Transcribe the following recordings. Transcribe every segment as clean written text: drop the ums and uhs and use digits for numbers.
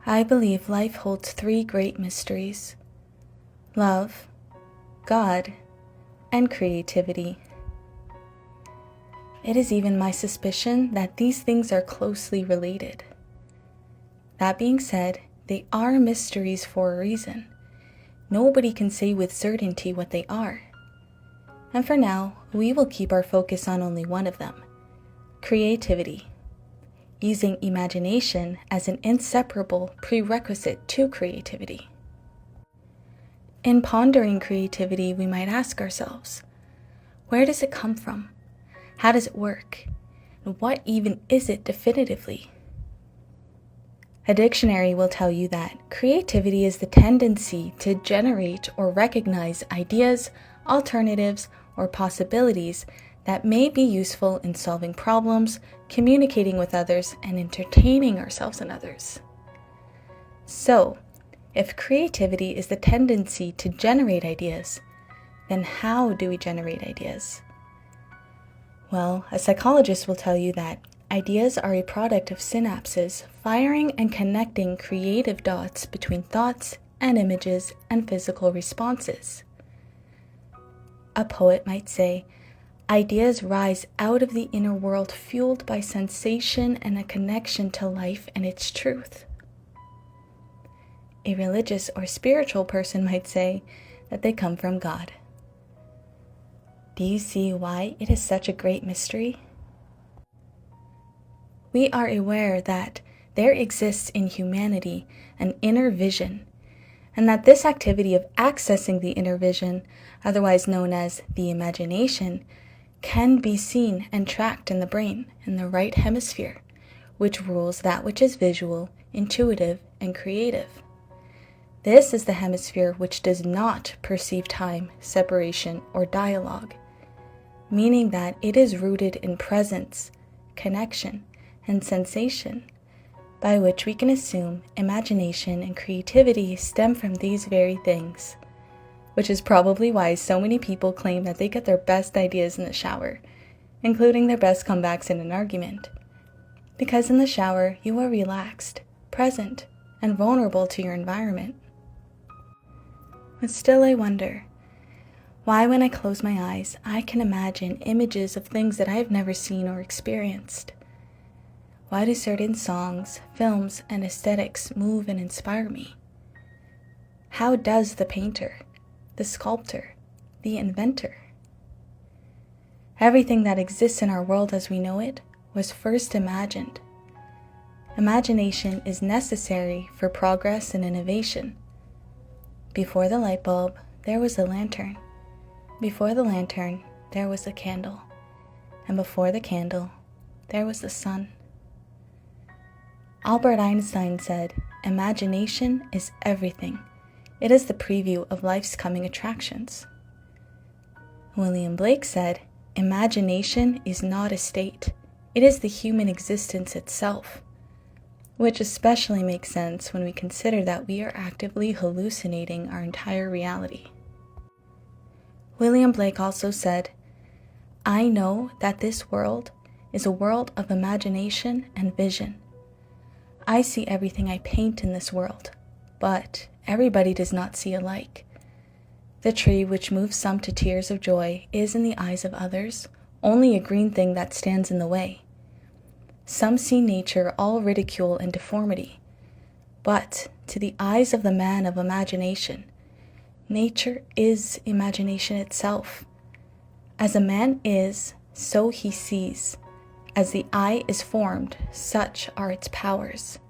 I believe life holds three great mysteries: love, God, and creativity. It is even my suspicion that these things are closely related. That being said, they are mysteries for a reason. Nobody can say with certainty what they are. And for now, we will keep our focus on only one of them: creativity, using imagination as an inseparable prerequisite to creativity. In pondering creativity, we might ask ourselves, where does it come from? How does it work? And what even is it definitively? A dictionary will tell you that creativity is the tendency to generate or recognize ideas, alternatives, or possibilities that may be useful in solving problems, communicating with others, and entertaining ourselves and others. So, if creativity is the tendency to generate ideas, then how do we generate ideas? Well, a psychologist will tell you that ideas are a product of synapses firing and connecting creative dots between thoughts and images and physical responses. A poet might say, ideas rise out of the inner world fueled by sensation and a connection to life and its truth. A religious or spiritual person might say that they come from God. Do you see why it is such a great mystery? We are aware that there exists in humanity an inner vision, and that this activity of accessing the inner vision, otherwise known as the imagination, can be seen and tracked in the brain, in the right hemisphere, which rules that which is visual, intuitive, and creative. This is the hemisphere which does not perceive time, separation, or dialogue, meaning that it is rooted in presence, connection, and sensation, by which we can assume imagination and creativity stem from these very things, which is probably why so many people claim that they get their best ideas in the shower, including their best comebacks in an argument. Because in the shower, you are relaxed, present, and vulnerable to your environment. But still I wonder, why when I close my eyes, I can imagine images of things that I have never seen or experienced? Why do certain songs, films, and aesthetics move and inspire me? How does the painter, the sculptor, the inventor? Everything that exists in our world as we know it was first imagined. Imagination is necessary for progress and innovation. Before the light bulb, there was the lantern. Before the lantern, there was the candle. And before the candle, there was the sun. Albert Einstein said, "Imagination is everything. It is the preview of life's coming attractions." William Blake said, "Imagination is not a state. It is the human existence itself," which especially makes sense when we consider that we are actively hallucinating our entire reality. William Blake also said, "I know that this world is a world of imagination and vision. I see everything I paint in this world, but everybody does not see alike. The tree which moves some to tears of joy is in the eyes of others only a green thing that stands in the way. Some see nature all ridicule and deformity, but to the eyes of the man of imagination, nature is imagination itself. As a man is, so he sees. As the eye is formed, such are its powers."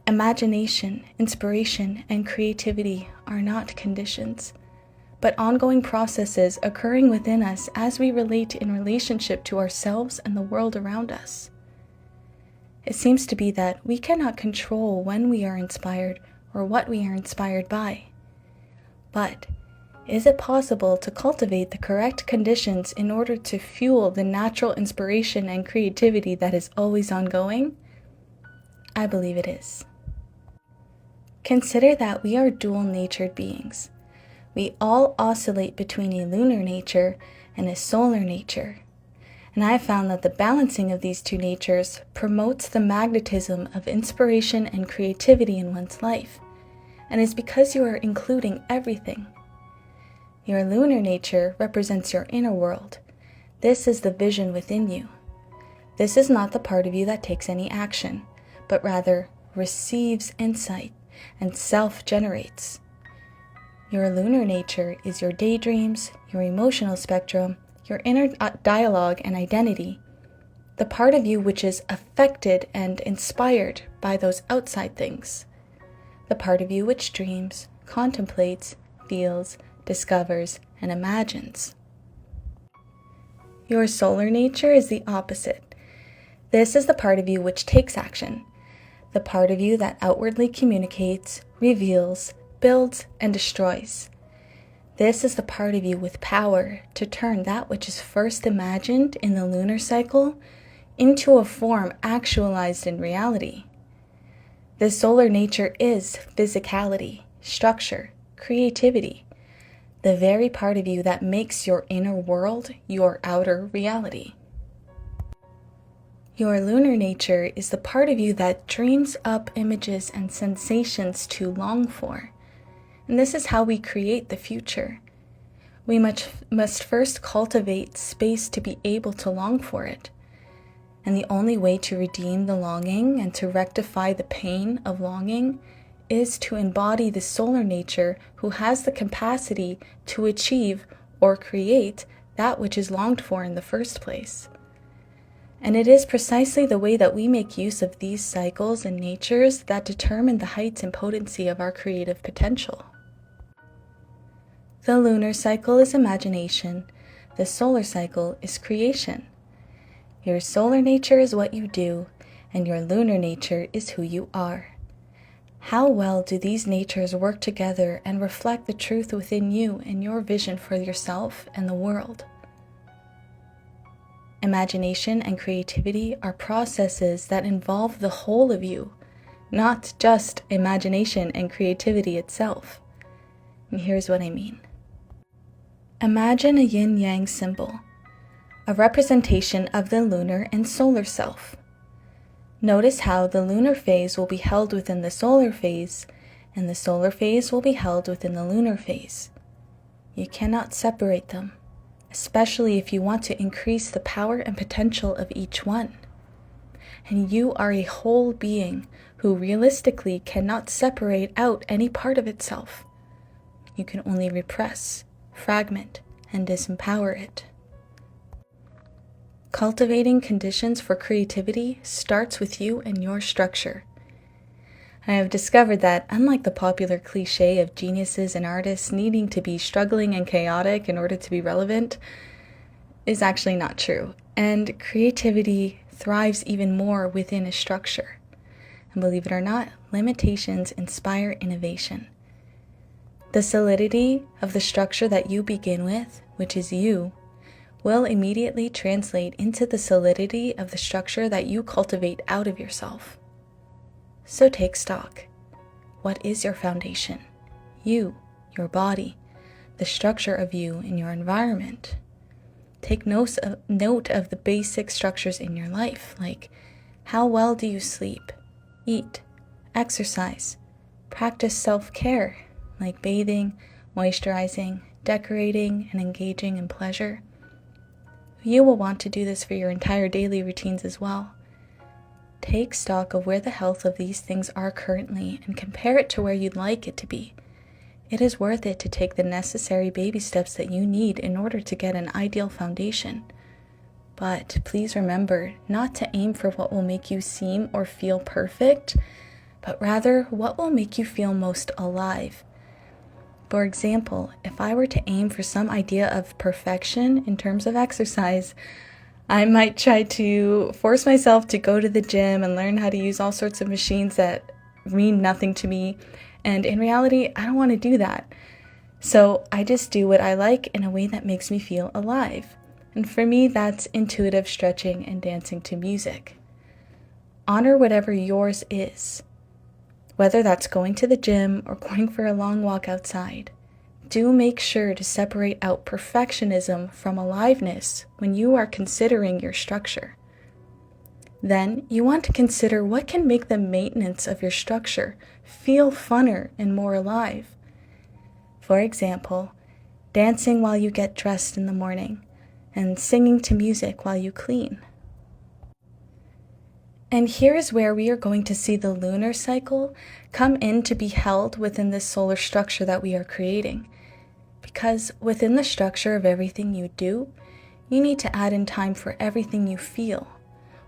Imagination, inspiration, and creativity are not conditions, but ongoing processes occurring within us as we relate in relationship to ourselves and the world around us. It seems to be that we cannot control when we are inspired or what we are inspired by. But is it possible to cultivate the correct conditions in order to fuel the natural inspiration and creativity that is always ongoing? I believe it is. Consider that we are dual-natured beings. We all oscillate between a lunar nature and a solar nature. And I have found that the balancing of these two natures promotes the magnetism of inspiration and creativity in one's life, and it's because you are including everything. Your lunar nature represents your inner world. This is the vision within you. This is not the part of you that takes any action, but rather receives insight and self-generates. Your lunar nature is your daydreams, your emotional spectrum, your inner dialogue and identity, the part of you which is affected and inspired by those outside things, the part of you which dreams, contemplates, feels, discovers, and imagines. Your solar nature is the opposite. This is the part of you which takes action, the part of you that outwardly communicates, reveals, builds, and destroys. This is the part of you with power to turn that which is first imagined in the lunar cycle into a form actualized in reality. The solar nature is physicality, structure, creativity, the very part of you that makes your inner world your outer reality. Your lunar nature is the part of you that dreams up images and sensations to long for. And this is how we create the future. We must first cultivate space to be able to long for it. And the only way to redeem the longing and to rectify the pain of longing is to embody the solar nature who has the capacity to achieve or create that which is longed for in the first place. And it is precisely the way that we make use of these cycles and natures that determine the heights and potency of our creative potential. The lunar cycle is imagination. The solar cycle is creation. Your solar nature is what you do, and your lunar nature is who you are. How well do these natures work together and reflect the truth within you and your vision for yourself and the world? Imagination and creativity are processes that involve the whole of you, not just imagination and creativity itself. And here's what I mean. Imagine a yin-yang symbol, a representation of the lunar and solar self. Notice how the lunar phase will be held within the solar phase, and the solar phase will be held within the lunar phase. You cannot separate them, especially if you want to increase the power and potential of each one. And you are a whole being who realistically cannot separate out any part of itself. You can only repress, fragment, and disempower it. Cultivating conditions for creativity starts with you and your structure. I have discovered that, unlike the popular cliche of geniuses and artists needing to be struggling and chaotic in order to be relevant, is actually not true. And creativity thrives even more within a structure. And believe it or not, limitations inspire innovation. The solidity of the structure that you begin with, which is you, will immediately translate into the solidity of the structure that you cultivate out of yourself. So take stock. What is your foundation? You, your body, the structure of you in your environment. Take note of the basic structures in your life, like how well do you sleep, eat, exercise, practice self-care, like bathing, moisturizing, decorating, and engaging in pleasure. You will want to do this for your entire daily routines as well. Take stock of where the health of these things are currently and compare it to where you'd like it to be. It is worth it to take the necessary baby steps that you need in order to get an ideal foundation. But please remember not to aim for what will make you seem or feel perfect, but rather what will make you feel most alive. For example, if I were to aim for some idea of perfection in terms of exercise, I might try to force myself to go to the gym and learn how to use all sorts of machines that mean nothing to me. And in reality, I don't want to do that. So I just do what I like in a way that makes me feel alive. And for me, that's intuitive stretching and dancing to music. Honor whatever yours is. Whether that's going to the gym or going for a long walk outside, do make sure to separate out perfectionism from aliveness when you are considering your structure. Then you want to consider what can make the maintenance of your structure feel funner and more alive. For example, dancing while you get dressed in the morning and singing to music while you clean. And here is where we are going to see the lunar cycle come in to be held within this solar structure that we are creating. Because within the structure of everything you do, you need to add in time for everything you feel,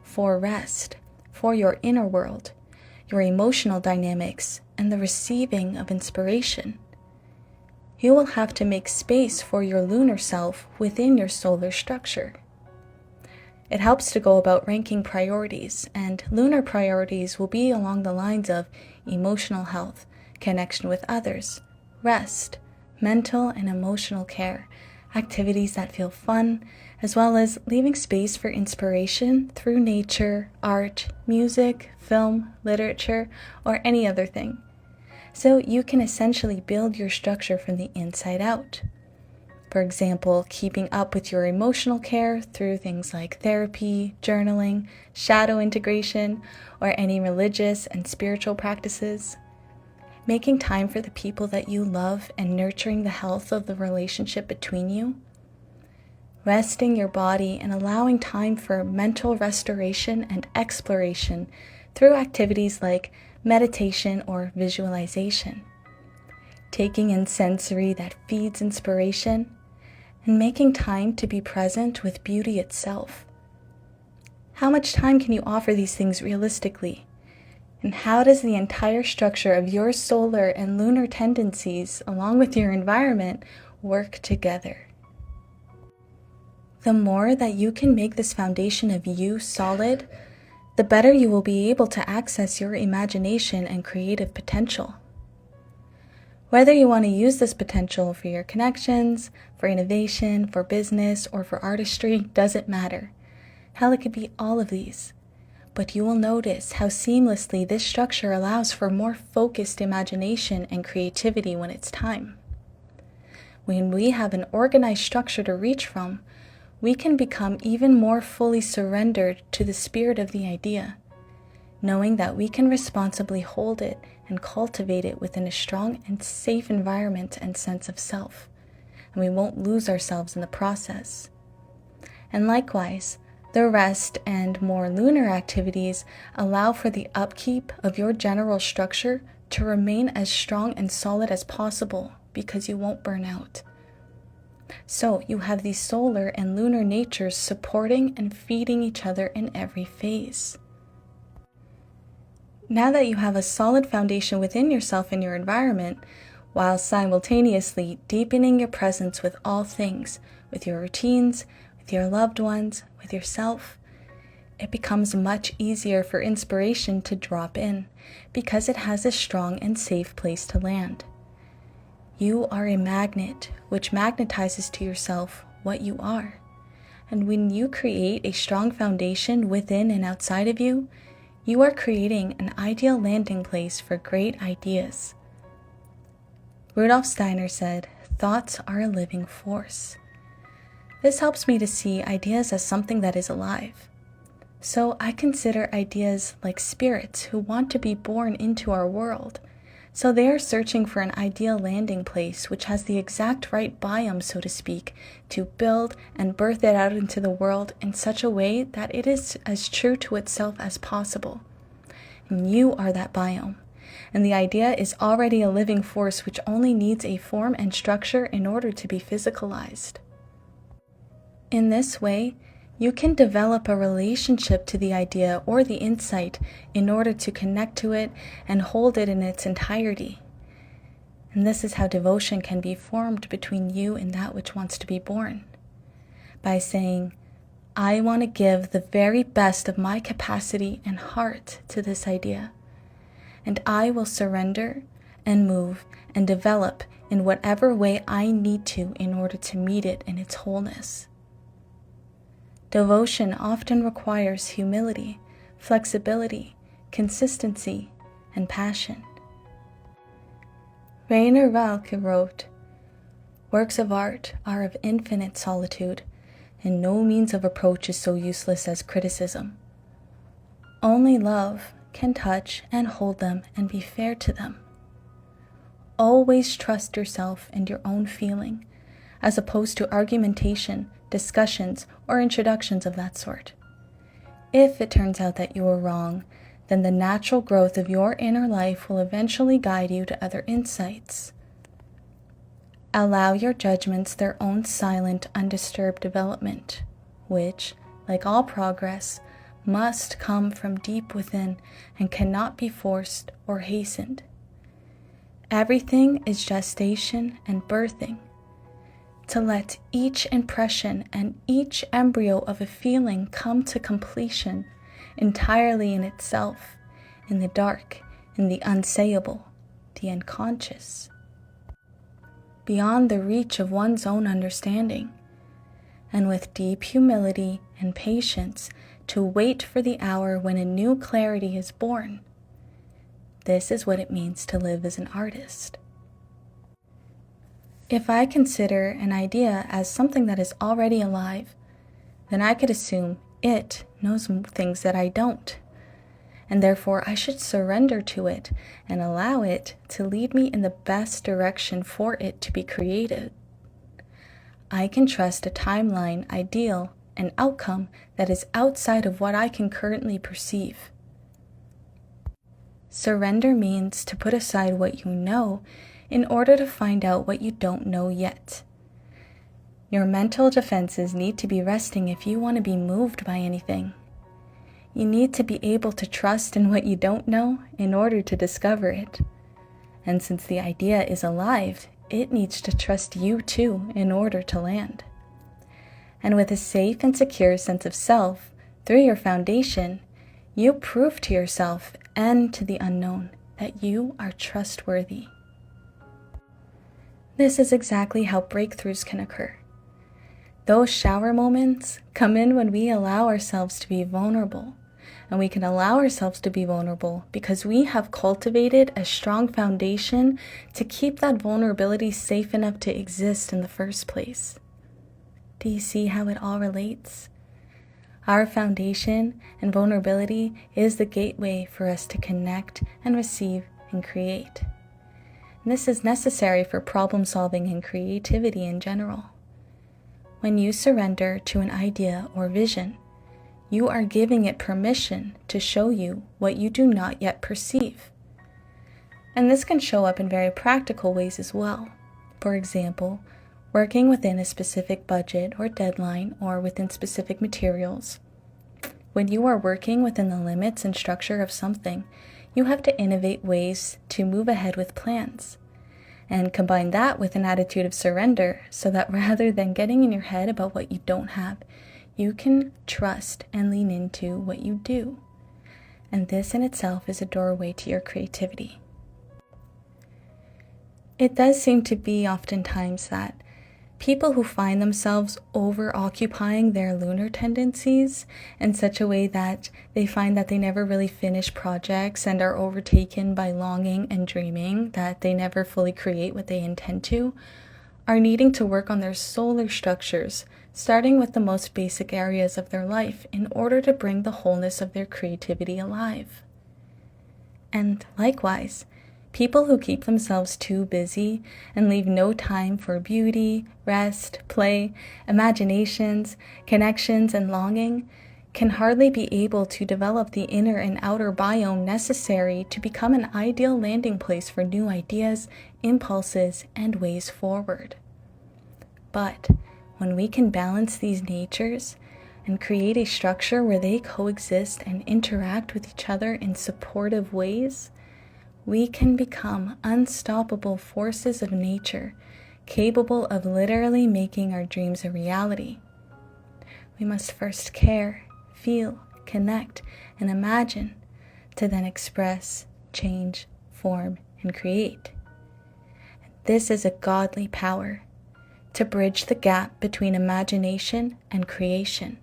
for rest, for your inner world, your emotional dynamics, and the receiving of inspiration. You will have to make space for your lunar self within your solar structure. It helps to go about ranking priorities, and lunar priorities will be along the lines of emotional health, connection with others, rest, mental and emotional care, activities that feel fun, as well as leaving space for inspiration through nature, art, music, film, literature, or any other thing. So you can essentially build your structure from the inside out. For example, keeping up with your emotional care through things like therapy, journaling, shadow integration, or any religious and spiritual practices. Making time for the people that you love and nurturing the health of the relationship between you. Resting your body and allowing time for mental restoration and exploration through activities like meditation or visualization. Taking in sensory that feeds inspiration, and making time to be present with beauty itself. How much time can you offer these things realistically? And how does the entire structure of your solar and lunar tendencies, along with your environment, work together? The more that you can make this foundation of you solid, the better you will be able to access your imagination and creative potential. Whether you want to use this potential for your connections, for innovation, for business, or for artistry doesn't matter. Hell, it could be all of these. But you will notice how seamlessly this structure allows for more focused imagination and creativity when it's time. When we have an organized structure to reach from, we can become even more fully surrendered to the spirit of the idea, knowing that we can responsibly hold it and cultivate it within a strong and safe environment and sense of self, and we won't lose ourselves in the process. And likewise, the rest and more lunar activities allow for the upkeep of your general structure to remain as strong and solid as possible because you won't burn out. So you have these solar and lunar natures supporting and feeding each other in every phase. Now that you have a solid foundation within yourself and your environment, while simultaneously deepening your presence with all things, with your routines, with your loved ones, with yourself, it becomes much easier for inspiration to drop in because it has a strong and safe place to land. You are a magnet which magnetizes to yourself what you are. And when you create a strong foundation within and outside of you, you are creating an ideal landing place for great ideas. Rudolf Steiner said, "Thoughts are a living force." This helps me to see ideas as something that is alive. So I consider ideas like spirits who want to be born into our world. So they are searching for an ideal landing place which has the exact right biome, so to speak, to build and birth it out into the world in such a way that it is as true to itself as possible. And you are that biome. And the idea is already a living force which only needs a form and structure in order to be physicalized. In this way, you can develop a relationship to the idea or the insight in order to connect to it and hold it in its entirety. And this is how devotion can be formed between you and that which wants to be born. By saying, I want to give the very best of my capacity and heart to this idea. And I will surrender and move and develop in whatever way I need to in order to meet it in its wholeness. Devotion often requires humility, flexibility, consistency, and passion. Rainer Rilke wrote, Works of art are of infinite solitude, and no means of approach is so useless as criticism. Only love can touch and hold them and be fair to them. Always trust yourself and your own feeling, as opposed to argumentation, discussions, or introductions of that sort. If it turns out that you were wrong, then the natural growth of your inner life will eventually guide you to other insights. Allow your judgments their own silent, undisturbed development, which, like all progress, must come from deep within and cannot be forced or hastened. Everything is gestation and birthing. To let each impression and each embryo of a feeling come to completion entirely in itself, in the dark, in the unsayable, the unconscious, beyond the reach of one's own understanding, and with deep humility and patience to wait for the hour when a new clarity is born. This is what it means to live as an artist. If I consider an idea as something that is already alive, then I could assume it knows things that I don't, and therefore I should surrender to it and allow it to lead me in the best direction for it to be created. I can trust a timeline, ideal, and outcome that is outside of what I can currently perceive. Surrender means to put aside what you know in order to find out what you don't know yet. Your mental defenses need to be resting if you want to be moved by anything. You need to be able to trust in what you don't know in order to discover it. And since the idea is alive, it needs to trust you too in order to land. And with a safe and secure sense of self, through your foundation, you prove to yourself and to the unknown that you are trustworthy. This is exactly how breakthroughs can occur. Those shower moments come in when we allow ourselves to be vulnerable. And we can allow ourselves to be vulnerable because we have cultivated a strong foundation to keep that vulnerability safe enough to exist in the first place. Do you see how it all relates? Our foundation and vulnerability is the gateway for us to connect and receive and create. And this is necessary for problem solving and creativity in general. When you surrender to an idea or vision, you are giving it permission to show you what you do not yet perceive. And this can show up in very practical ways as well. For example, working within a specific budget or deadline or within specific materials. When you are working within the limits and structure of something, you have to innovate ways to move ahead with plans. And combine that with an attitude of surrender so that rather than getting in your head about what you don't have, you can trust and lean into what you do. And this in itself is a doorway to your creativity. It does seem to be oftentimes that people who find themselves over-occupying their lunar tendencies in such a way that they find that they never really finish projects and are overtaken by longing and dreaming, that they never fully create what they intend to, are needing to work on their solar structures, starting with the most basic areas of their life in order to bring the wholeness of their creativity alive. And likewise, people who keep themselves too busy and leave no time for beauty, rest, play, imaginations, connections, and longing can hardly be able to develop the inner and outer biome necessary to become an ideal landing place for new ideas, impulses, and ways forward. But when we can balance these natures and create a structure where they coexist and interact with each other in supportive ways, we can become unstoppable forces of nature, capable of literally making our dreams a reality. We must first care, feel, connect, and imagine, to then express, change, form, and create. This is a godly power, to bridge the gap between imagination and creation,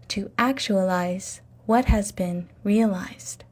to actualize what has been realized.